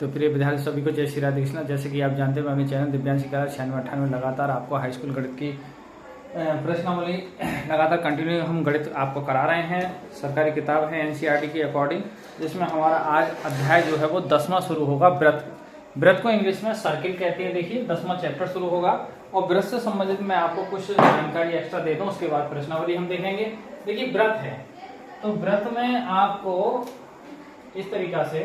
तो प्रिय विद्यार्थी सभी को जय श्री राधे कृष्णा। जैसे कि आप जानते हैं मेरे चैनल दिव्यांश शिक्षा 96-98 लगातार आपको हाई स्कूल गणित की प्रश्नावली लगातार कंटिन्यू हम गणित आपको करा रहे हैं। सरकारी किताब है एनसीईआरटी के अकॉर्डिंग, जिसमें हमारा आज अध्याय जो है वो 10वां शुरू होगा। व्रत को इंग्लिश में सर्किल कहते हैं। देखिए 10वां चैप्टर शुरू होगा और व्रत से संबंधित मैं आपको कुछ जानकारी एक्स्ट्रा देता हूँ, उसके बाद प्रश्नावली हम देखेंगे। देखिए व्रत है तो व्रत में आपको इस तरीका से,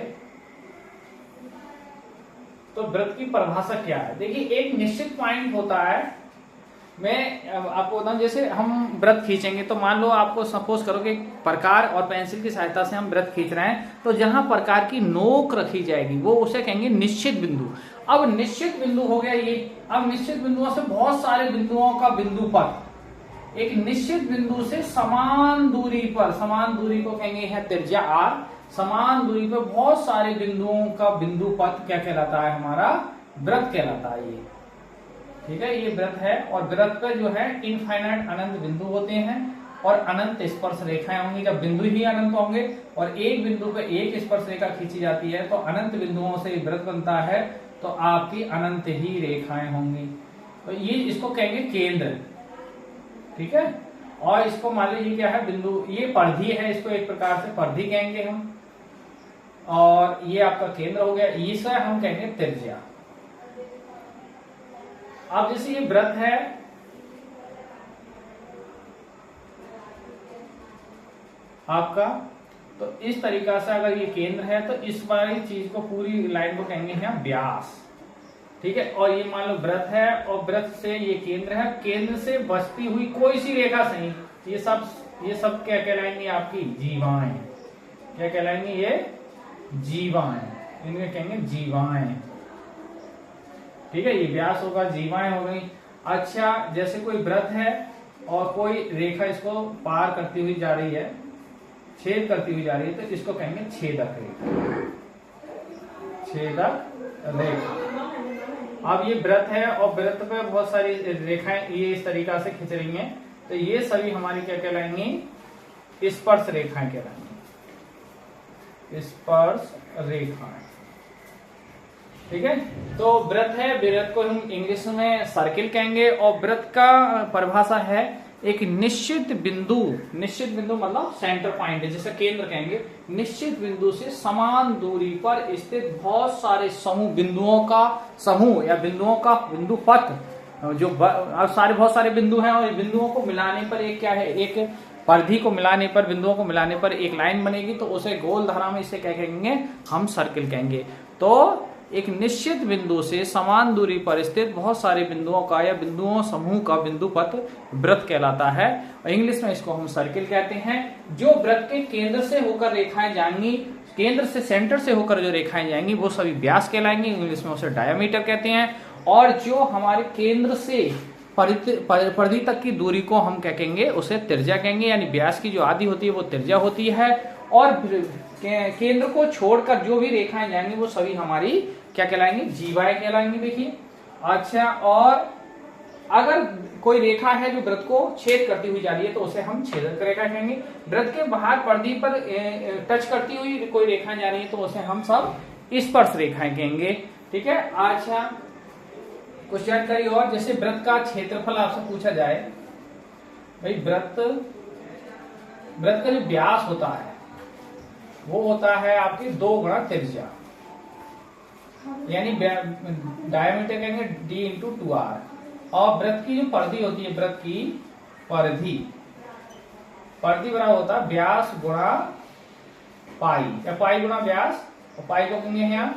तो व्रत की परिभाषा क्या है। देखिए एक निश्चित पॉइंट होता है, मैं आपको बताऊं, जैसे हम व्रत खींचेंगे तो मान लो आपको सपोज करो कि प्रकार और पेंसिल की सहायता से हम व्रत खींच रहे हैं, तो जहां प्रकार की नोक रखी जाएगी वो उसे कहेंगे निश्चित बिंदु। अब निश्चित बिंदु हो गया ये। अब निश्चित बिंदुओं से बहुत सारे बिंदुओं का बिंदु पर, एक निश्चित बिंदु से समान दूरी पर, समान दूरी को कहेंगे है त्रिज्या आर, समान दूरी पर बहुत सारे बिंदुओं का बिंदु पथ क्या कहलाता है, हमारा व्रत कहलाता है ये। ठीक है, ये व्रत है। और व्रत पे जो है इनफाइनाइट अनंत बिंदु होते हैं और अनंत स्पर्श रेखाएं होंगी। जब बिंदु ही अनंत होंगे और एक बिंदु पे एक स्पर्श रेखा खींची जाती है तो अनंत बिंदुओं से व्रत बनता है, तो आपकी अनंत ही रेखाएं होंगी। तो ये इसको कहेंगे केंद्र। ठीक है, और इसको मान लीजिए क्या है, बिंदु, ये परिधि है, इसको एक प्रकार से परिधि कहेंगे हम। और ये आपका केंद्र हो गया, इसे हम कहेंगे त्रिज्या। अब जैसे ये व्रत है, आपका, तो इस तरीका से अगर ये केंद्र है तो इस वाली चीज को, पूरी लाइन को कहेंगे हम व्यास। ठीक है, और ये मान लो व्रत है और व्रत से ये केंद्र है, केंद्र से बचती हुई कोई सी रेखा सही, ये सब क्या कहलाएंगे, आपकी जीवाएं। क्या कहलाएंगे, ये जीवाएं, इन्हें कहेंगे जीवाएं। ठीक है, ये व्यास होगा, जीवाएं हो गई। अच्छा, जैसे कोई व्रत है और कोई रेखा इसको पार करती हुई जा रही है, छेद करती हुई जा रही है, तो इसको कहेंगे छेदक रेखा। छेदक रेखा। अब ये व्रत है और व्रत पे बहुत सारी रेखाएं ये इस तरीका से खिंच रही हैं, तो ये सभी हमारी क्या कहलाएंगी, स्पर्श रेखाएं कहलाएंगी। स्पर्श रेखाएं। ठीक है, तो व्रत है, व्रत को हम इंग्लिश में सर्किल कहेंगे। और व्रत का परिभाषा है एक निश्चित बिंदु, निश्चित बिंदु मतलब सेंटर पॉइंट है, जैसे केंद्र कहेंगे, निश्चित बिंदु से समान दूरी पर स्थित बहुत सारे समूह, बिंदुओं का समूह या बिंदुओं का बिंदु पथ, जो बहुत सारे बिंदु हैं और बिंदुओं को मिलाने पर एक क्या है, एक परिधि को मिलाने पर, बिंदुओं को मिलाने पर एक लाइन बनेगी, तो उसे गोल धारा में इसे क्या कहेंगे, हम सर्किल कहेंगे। तो एक निश्चित बिंदु से समान दूरी पर स्थित बहुत सारे बिंदुओं का या बिंदुओं समूह का बिंदु पथ व्रत कहलाता है। और इंग्लिश में इसको हम सर्किल कहते हैं। जो व्रत के केंद्र से होकर रेखाएं जाएंगी, केंद्र से, सेंटर से होकर जो रेखाएं जाएंगी वो सभी व्यास कहलाएंगी, इंग्लिश में उसे डायमीटर कहते हैं। और जो हमारे केंद्र से परिधि तक की दूरी को हम क्या कहेंगे, उसे त्रिज्या कहेंगे, यानी व्यास की जो आधी होती है वो त्रिज्या होती है। और केंद्र को छोड़कर जो भी रेखाएं जाएंगी वो सभी हमारी क्या कहलाएंगी, जीवाएं कहलाएंगी। देखिए, अच्छा, और अगर कोई रेखा है जो व्रत को छेद करती हुई जा रही है तो उसे हम छेदक रेखा कहेंगे। व्रत के बाहर परिधि पर टच करती हुई कोई रेखाएं जा रही है तो उसे हम सब स्पर्श रेखाएं कहेंगे। ठीक है, अच्छा, कुछ जानकारी और, जैसे व्रत का क्षेत्रफल आपसे पूछा जाए, भाई व्रत का जो व्यास होता है वो होता है आपकी 2 गुणा त्रिज्या, यानी डायमीटर कहेंगे d/2r। और व्रत की जो परिधि होती है, व्रत की परिधि बराबर होता है व्यास गुणा पाई, या पाई गुणा व्यास, और पाई को कहेंगे यहाँ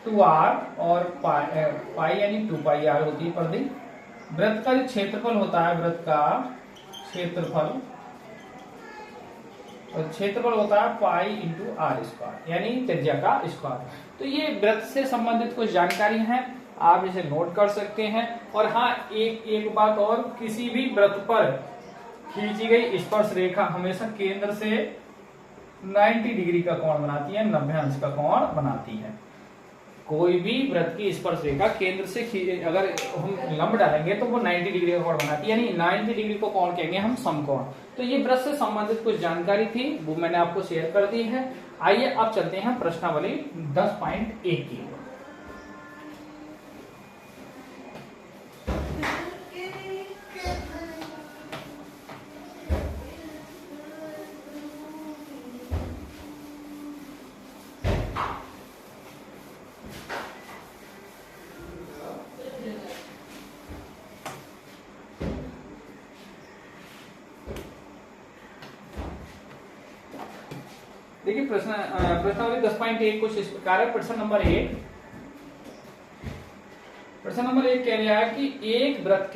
2r, और पाई यानी 2πr होती है परिधि। व्रत का जो क्षेत्रफल होता है, व्रत का क्षेत्रफल होता है पाई इंटू आर स्क्वायर, यानी त्रिज्या का स्क्वायर। तो ये व्रत से संबंधित कुछ जानकारी है, आप इसे नोट कर सकते हैं। और हाँ, एक बात और, किसी भी व्रत पर खींची गई स्पर्श रेखा हमेशा केंद्र से 90 डिग्री का कोण बनाती है, 90 अंश का कोण बनाती है। कोई भी व्रत की स्पर्श रेखा केंद्र से अगर हम लंब डालेंगे तो वो 90 डिग्री का कोण बनाती है, यानी 90 डिग्री को कोण कहेंगे हम समकोण। तो ये वृत्त से संबंधित कुछ जानकारी थी, वो मैंने आपको शेयर कर दी है। आइए अब चलते हैं प्रश्नावली 10.1 की। देखिए प्रश्नावली 10.1 कुछ इस प्रकार है। प्रश्न नंबर 1 कह रहा है कि एक वृत्त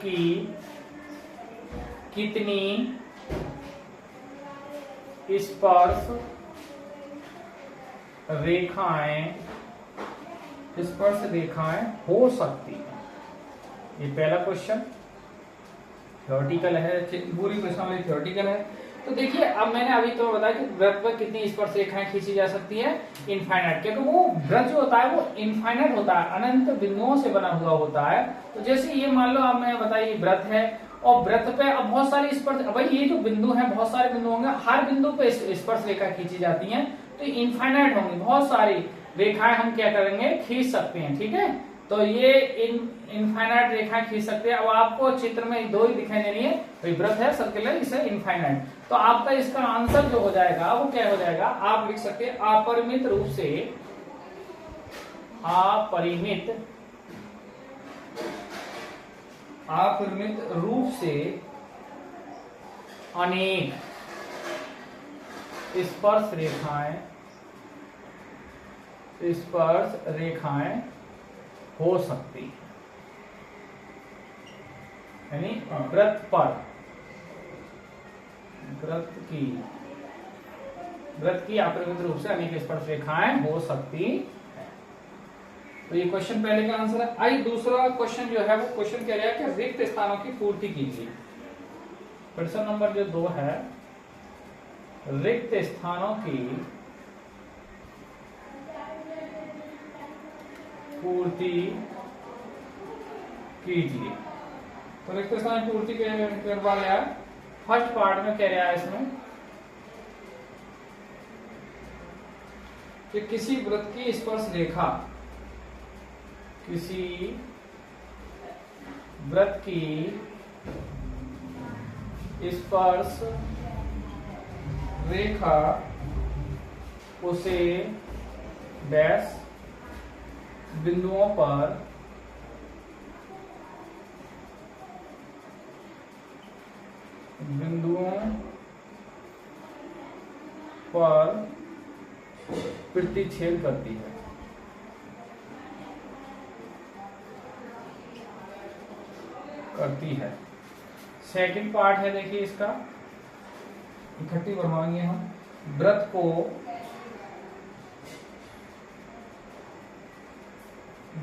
की कितनी स्पर्श रेखाएं हो सकती है। ये पहला क्वेश्चन थ्योरेटिकल है, पूरी प्रश्नावली थ्योरेटिकल है। तो देखिए अब मैंने अभी तो बताया कि वृत्त पर कितनी स्पर्श रेखाएं खींची जा सकती है, इनफाइनाइट, क्योंकि वो वृत्त जो होता है वो इनफाइनाइट होता है, अनंत बिंदुओं से बना हुआ होता है। तो जैसे ये मान लो अब मैं बताइए वृत्त है और वृत्त पे अब बहुत सारी स्पर्श, भाई ये जो बिंदु है बहुत सारे बिंदु होंगे, हर बिंदु पे स्पर्श रेखा खींची जाती है, तो इनफाइनाइट होंगी, बहुत सारी रेखाएं हम क्या करेंगे खींच सकते हैं। ठीक है, तो ये इनफाइनाइट रेखाएं खींच सकते हैं। अब आपको चित्र में दो ही दिखाई दे रही है, तो वृत्त है, सर्किल है, इसे इनफाइनाइट। तो आपका इसका आंसर जो हो जाएगा वो क्या हो जाएगा, आप लिख सकते हैं अपरिमित रूप से अनेक स्पर्श रेखाएं हो सकती है, यानी वृत्त की अपरिमित रूप से अनेक स्पर्श रेखाएं हो सकती है। तो ये क्वेश्चन पहले का आंसर है। आइए दूसरा क्वेश्चन जो है वो क्वेश्चन कह रहा है कि रिक्त स्थानों की पूर्ति कीजिए। प्रश्न नंबर जो 2 है, रिक्त स्थानों की पूर्ति कीजिए। तो रिक्त स्थान की पूर्ति करवा रहा है। फर्स्ट पार्ट में कह रहा है इसमें कि किसी वृत्त की स्पर्श रेखा उसे डैश बिंदुओं पर प्रतिच्छेद करती है। सेकंड पार्ट है, देखिए इसका इकट्ठी बनवाएंगे हम। वृत्त को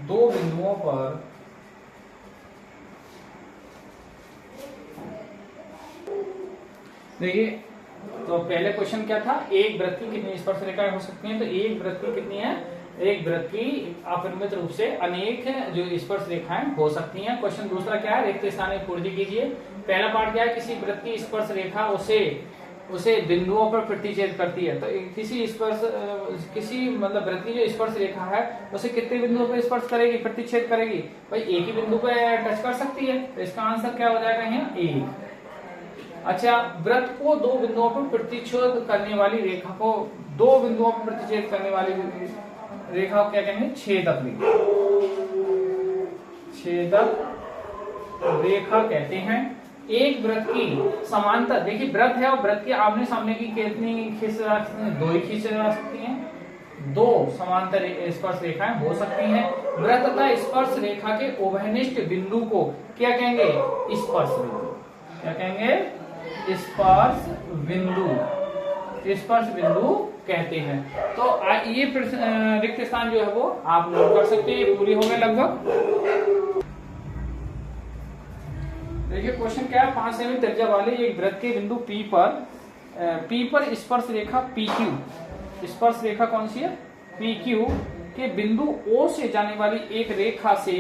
दो बिंदुओं पर देखिए, तो पहले क्वेश्चन क्या था, एक वृत्त की कितनी स्पर्श रेखाएं हो सकती हैं, तो एक वृत्त की कितनी है, एक वृत्त की अपरिमित रूप से अनेक जो स्पर्श रेखाएं हो सकती हैं। क्वेश्चन दूसरा क्या है, रिक्त स्थान की पूर्ति कीजिए। पहला पार्ट क्या है, किसी वृत्त की स्पर्श रेखा उसे बिंदुओं पर प्रतिच्छेद करती है। तो किसी मतलब वृत्त की जो स्पर्श रेखा है उसे कितने बिंदुओं पर स्पर्श करेगी, प्रतिच्छेद करेगी, भाई एक ही बिंदु पे टच कर सकती है। तो इसका आंसर क्या हो जाएगा यहाँ, एक। अच्छा, वृत्त को दो बिंदुओं पर प्रतिच्छेद करने वाली रेखा को, दो बिंदुओं पर प्रतिच्छेद करने वाली रेखा को क्या कहेंगे, छेदक रेखा कहते हैं। एक वृत्त की समांतर, देखिए वृत्त है और वृत्त के आमने सामने की कितनी खींच जा सकती है, दो ही खींच जा सकती हैं। दो समांतर स्पर्श रेखाएं हो सकती हैं। वृत्त तथा स्पर्श रेखा के उभयनिष्ठ बिंदु को क्या कहेंगे, स्पर्श बिंदु। क्या कहेंगे, स्पर्श बिंदु कहते हैं। तो ये रिक्त स्थान जो है वो आप नोट कर सकते हैं, ये पूरी हो गए लगभग। देखिए क्वेश्चन क्या है, 5 सेमी त्रिज्या वाले एक वृत्त के बिंदु P पर स्पर्श रेखा PQ, स्पर्श रेखा कौन सी है, PQ कि बिंदु O से जाने वाली एक रेखा से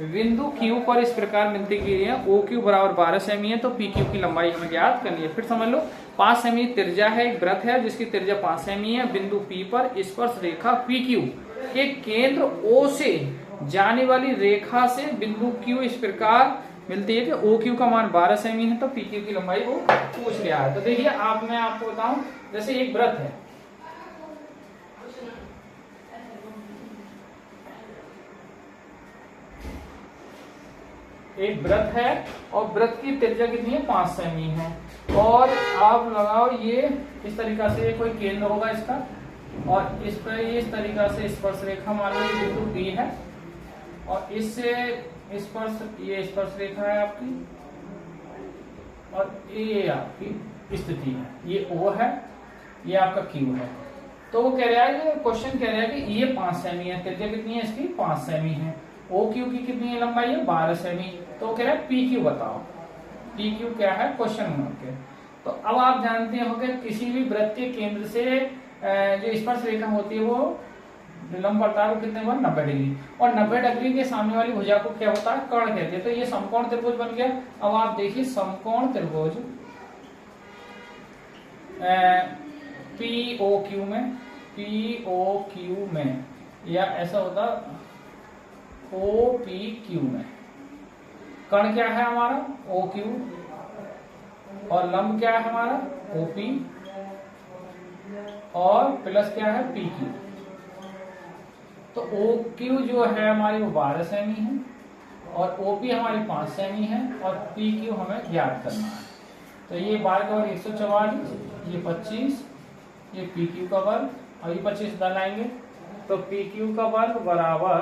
बिंदु Q पर इस प्रकार मिलती गई है। OQ बराबर 12 सेमी है, तो PQ की लंबाई हमें ज्ञात करनी है। फिर समझ लो 5 सेमी त्रिज्या है, एक वृत्त है जिसकी त्रिज्या 5 सेमी है। बिंदु P पर स्पर्श रेखा PQ के केंद्र O से जाने वाली रेखा से बिंदु Q इस प्रकार मिलती है कि OQ का मान 12 सेमी है, तो PQ की लंबाई वो पूछ लिया है। तो देखिए मैं आपको बताऊं, जैसे एक वृत्त है, एक वृत्त है और वृत्त की त्रिज्या कितनी है, 5 सेमी है। और आप लगाओ ये इस तरीका से कोई केंद्र होगा इसका, और इस पर इस तरीका से स्पर्श रेखा मान लो बिंदु P है, और इससे ये स्पर्श रेखा है आपकी, और ये आपकी स्थिति है, ये O है, ये आपका Q है। तो वो कह रहा है, ये क्वेश्चन कह रहा है कि ये 5 सेमी है, त्रिज्या कितनी है इसकी, 5 सेमी है। OQ की कितनी है लंबाई है, 12 सेमी। तो वो कह रहा है PQ बताओ, PQ क्या है क्वेश्चन मार्क है। तो अब आप जानते हो कि किसी भी वृत्त के केंद्र से जो स्पर्श रेखा होती है वो लंब पड़ता है, वो कितने पर 90 डिग्री, और 90 डिग्री के सामने वाली भुजा को क्या होता है, कर्ण कहते हैं। तो ये समकोण त्रिभुज बन गया। अब आप देखिए समकोण त्रिभुज POQ में या ऐसा होता OPQ में, कर्ण क्या है हमारा OQ, और लंब क्या है हमारा OP, और प्लस क्या है PQ। तो OQ जो है हमारी वो 12 सेमी है, और OP हमारी 5 सेमी है, और PQ हमें ज्ञात करना है। तो ये 12 का वर्ग 144, ये 25, ये PQ का वर्ग, और ये 25 इधर लाएंगे, तो PQ का वर्ग बराबर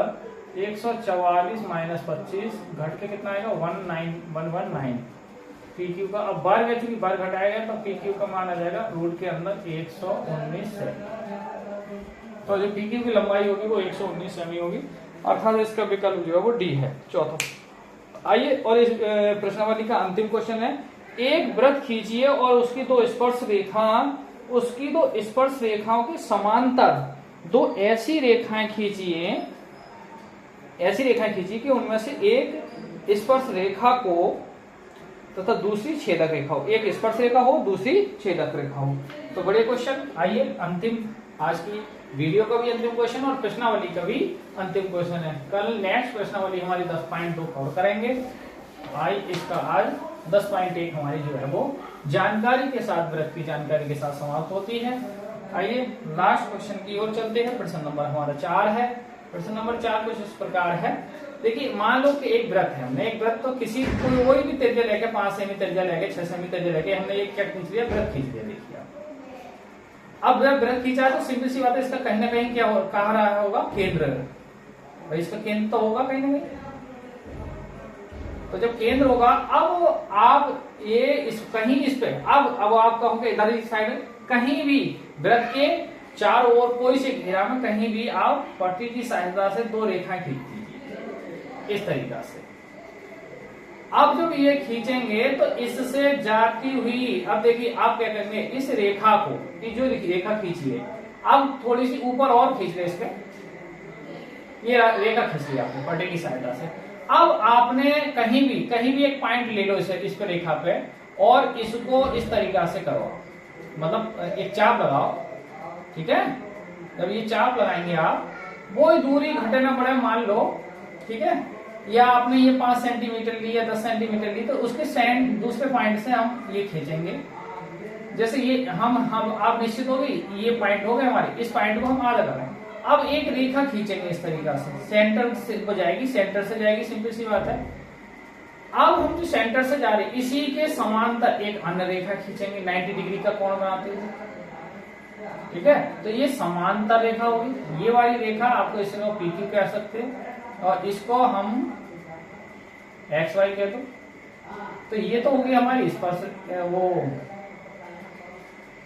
144 माइनस 25 घट के कितना आएगा, 119। PQ का अब वर्ग है, चूंकि वर्ग घटाएगा तो PQ का मान आ जाएगा रूट के अंदर 119 सेमी। तो जो PQ की लंबाई होगी वो 119 सेमी होगी, अर्थात इसका विकल्प जो है वो D है, चौथा। आइए और इस प्रश्नावली का अंतिम क्वेश्चन है, एक वृत्त खींचिए और उसकी दो स्पर्श रेखाओं के समांतर दो ऐसी रेखाएं खींचिए कि उनमें से एक स्पर्श रेखा को तथा दूसरी छेदक रेखा हो, एक स्पर्श रेखा हो दूसरी छेदक रेखा हो। तो बड़े क्वेश्चन। आइए अंतिम, आज की वीडियो का भी अंतिम क्वेश्चन और प्रश्नावली का भी अंतिम क्वेश्चन है। कल नेक्स्ट प्रश्नावली हमारी 10.2 कवर करेंगे। इसका आज 10.1 हमारी जो है वो जानकारी के साथ, वृत्त की जानकारी के साथ समाप्त होती है। आइए लास्ट क्वेश्चन की ओर चलते हैं। प्रश्न नंबर हमारा 4 है। प्रश्न नंबर 4 कुछ इस प्रकार है। देखिए मान लो कि एक वृत्त है, हमने एक वृत्त तो किसी कोई भी त्रिज्या लेके 5 सेमी त्रिज्या लेके 6 सेमी त्रिज्या लेके हमने एक क्या खींच लिया, वृत्त खींच लिया। देखिए अब जब वृत्त खींचा है तो सिंपल सी बात है, इसका कहीं ना कहीं क्या कहा रहा होगा, केंद्र, भाई इसका केंद्र तो होगा कहीं ना कहीं। तो जब केंद्र होगा, अब आप कहीं इस पे अब आप कहोगे इधर इस साइड कहीं भी वृत्त के चारों ओर कोई से घेरा में कहीं भी आप पट्टी की सहायता से दो रेखाएं खींच दीजिए इस तरीका से। अब जब ये खींचेंगे तो इससे जाती हुई, अब देखिए आप क्या करेंगे, इस रेखा को, जो रेखा खींचिए, अब थोड़ी सी ऊपर और खींच ले, इसके ये रेखा खींच लिया आपने पट्टी की सहायता से। अब आपने कहीं भी एक पॉइंट ले लो इस पे रेखा पे, और इसको इस तरीका से करो, मतलब एक चाप लगाओ, ठीक है। जब ये चाप लगाएंगे आप, वो दूरी घटे ना बढ़े मान लो, ठीक है, या आपने ये 5 सेंटीमीटर ली या 10 सेंटीमीटर ली, तो उसके दूसरे पॉइंट से हम ये खींचेंगे। जैसे ये हम आप निश्चित हो गई, ये पॉइंट हो गए हमारे, इस पॉइंट को हम आधा कर रहे हैं। अब एक रेखा खींचेंगे इस तरीका से, सेंटर से हो जाएगी, सेंटर से जाएगी, सिंपल सी बात है। अब हम जो सेंटर से जा रहे हैं, इसी के समांतर एक अन्य रेखा खींचेंगे 90 डिग्री का कोण बनाते हुए, ठीक है। तो ये समांतर रेखा होगी, ये वाली रेखा आपको इसको PQ कह सकते हैं, और इसको हम XY कह दो। तो ये तो होगी हमारी स्पर्श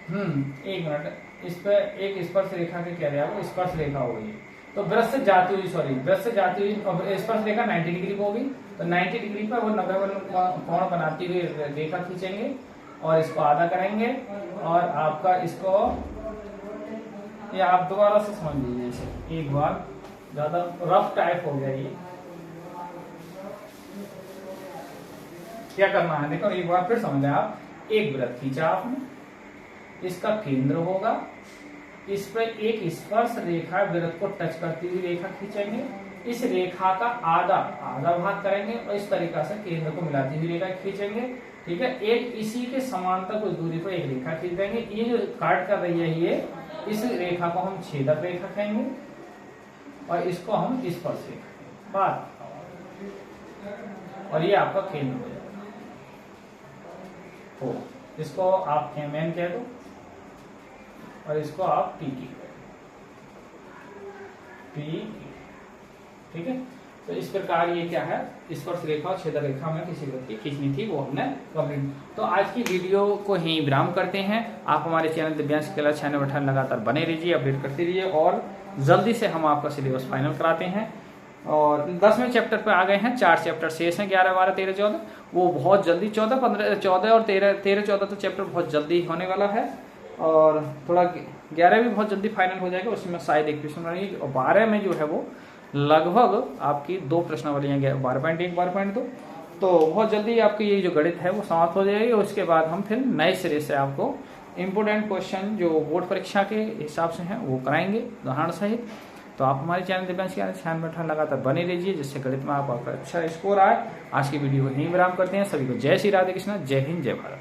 एक मिनट, इस पे एक स्पर्श रेखा के कह रहे हैं, वो स्पर्श रेखा होगी। तो वृत्त से जाती हुई स्पर्श रेखा 90 डिग्री होगी, तो 90 डिग्री पर वो 90 कोण बनाती हुई रेखा खींचेंगे और इसको आधा करेंगे, और आपका इसको, ये आप दोबारा से समझ लीजिए इसे एक बार। ज्यादा रफ टाइप हो गया ये। क्या करना है देखो, एक बार फिर समझ आप। एक वृत्त खींचा आपने, इसका केंद्र होगा, इस पर एक स्पर्श रेखा वृत्त को टच करती हुई रेखा खींचेंगे, इस रेखा का आधा भाग करेंगे और इस तरीका से केंद्र को मिलाती हुई रेखा खींचेंगे। ठीक है, एक इसी के समांतर कुछ दूरी पर एक रेखा खींच देंगे। ये जो काट कर रही है ये, इस रेखा को हम छेदक रेखा कहेंगे और इसको हम स्पर्श रेखा, बात। और ये आपका केंद्र हो जाएगा। हो, इसको आप एम कह दो और इसको आप टी की, ठीक है। तो इस प्रकार ये क्या है, स्पर्श रेखा और छेदक रेखा में किसी वृत्त की खींचनी थी, वो हमने कंप्लीट। तो आज की वीडियो को यहीं विराम करते हैं। आप हमारे चैनल दिव्यांश कला चैनल बटन लगातार बने रहिए, अपडेट करते रहिए और जल्दी से हम आपका सिलेबस फाइनल कराते हैं। और 10वें चैप्टर पे आ गए हैं, 4 चैप्टर शेष हैं, 11, 12, 13, 14। वो बहुत जल्दी 14, 15, 14 और 13, 14 तो चैप्टर बहुत जल्दी होने वाला है। और थोड़ा 11 भी बहुत जल्दी फाइनल हो जाएगा, उसमें शायद एक प्रश्न रहेगी। और 12 में जो है वो लगभग आपकी 2 प्रश्नावलियां 12.1, 12.2। तो बहुत जल्दी आपकी ये जो गणित है वो समाप्त हो जाएगी। उसके बाद हम फिर नए सिरे से आपको इम्पोर्टेंट क्वेश्चन जो बोर्ड परीक्षा के हिसाब से हैं वो कराएंगे उदाहरण सहित। तो आप हमारे चैनल दिव्यांश चैनल बटन लगातार बने रहिए, जिससे गणित में आपका अच्छा स्कोर आए। आज की वीडियो को यहीं विराम करते हैं। सभी को जय श्री राधे कृष्ण, जय हिंद, जय भारत।